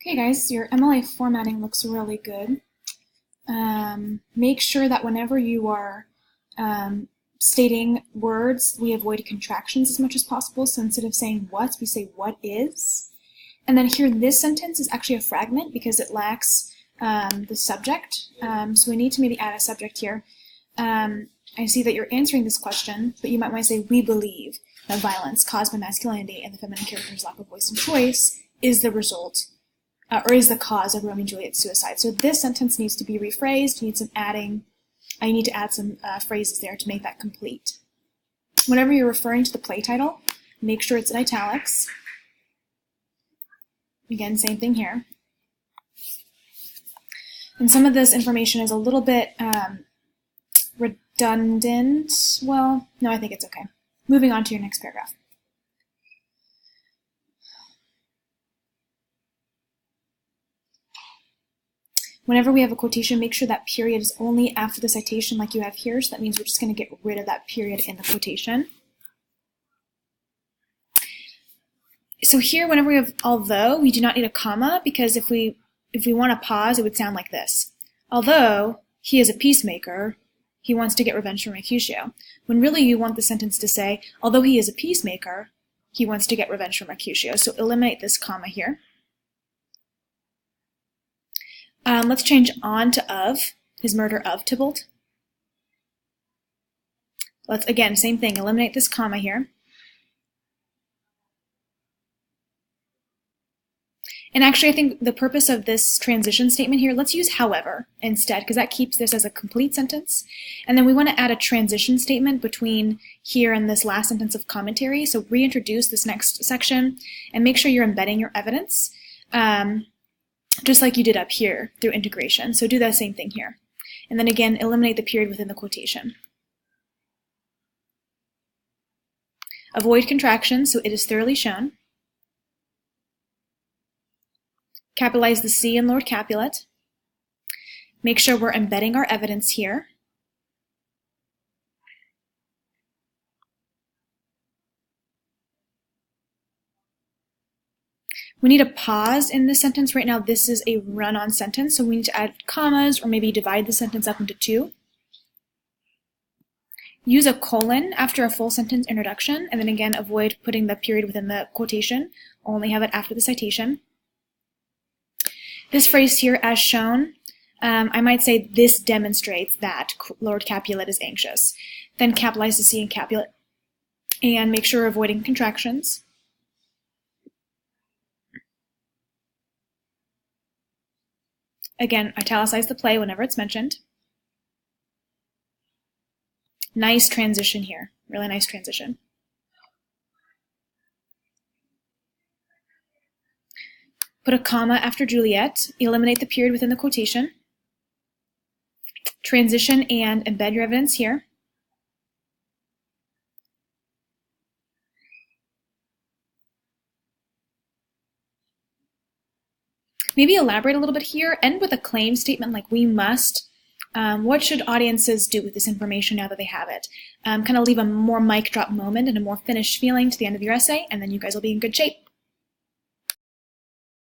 Okay guys, your MLA formatting looks really good. Make sure that whenever you are stating words, we avoid contractions as much as possible. So instead of saying what, we say what is. And then here, this sentence is actually a fragment because it lacks the subject. So we need to maybe add a subject here. I see that you're answering this question, but you might want to say, we believe that violence caused by masculinity and the feminine character's lack of voice and choice is the result or is the cause of Romeo and Juliet's suicide. So this sentence needs to be rephrased. You need some adding. I need to add some phrases there to make that complete. Whenever you're referring to the play title, make sure it's in italics. Again, same thing here. And some of this information is a little bit redundant. Well, no, I think it's okay. Moving on to your next paragraph. Whenever we have a quotation, make sure that period is only after the citation like you have here. So that means we're just going to get rid of that period in the quotation. So here, whenever we have although, we do not need a comma because if we want to pause, it would sound like this. Although he is a peacemaker, he wants to get revenge for Mercutio. When really you want the sentence to say, although he is a peacemaker, he wants to get revenge for Mercutio. So eliminate this comma here. Let's change on to of, his murder of Tybalt. Let's, again, same thing, eliminate this comma here. And actually, I think the purpose of this transition statement here, let's use however instead, because that keeps this as a complete sentence. And then we want to add a transition statement between here and this last sentence of commentary. So reintroduce this next section and make sure you're embedding your evidence. Just like you did up here through integration. So do that same thing here. And then again, eliminate the period within the quotation. Avoid contractions, so it is thoroughly shown. Capitalize the C in Lord Capulet. Make sure we're embedding our evidence here. We need a pause in this sentence. Right now, this is a run-on sentence, so we need to add commas or maybe divide the sentence up into two. Use a colon after a full sentence introduction, and then again, avoid putting the period within the quotation. Only have it after the citation. This phrase here, as shown, I might say this demonstrates that Lord Capulet is anxious. Then capitalize the C in Capulet, and make sure we're avoiding contractions. Again, italicize the play whenever it's mentioned. Nice transition here. Really nice transition. Put a comma after Juliet. Eliminate the period within the quotation. Transition and embed your evidence here. Maybe elaborate a little bit here. End with a claim statement like we must. What should audiences do with this information now that they have it? Kind of leave a more mic drop moment and a more finished feeling to the end of your essay, and then you guys will be in good shape.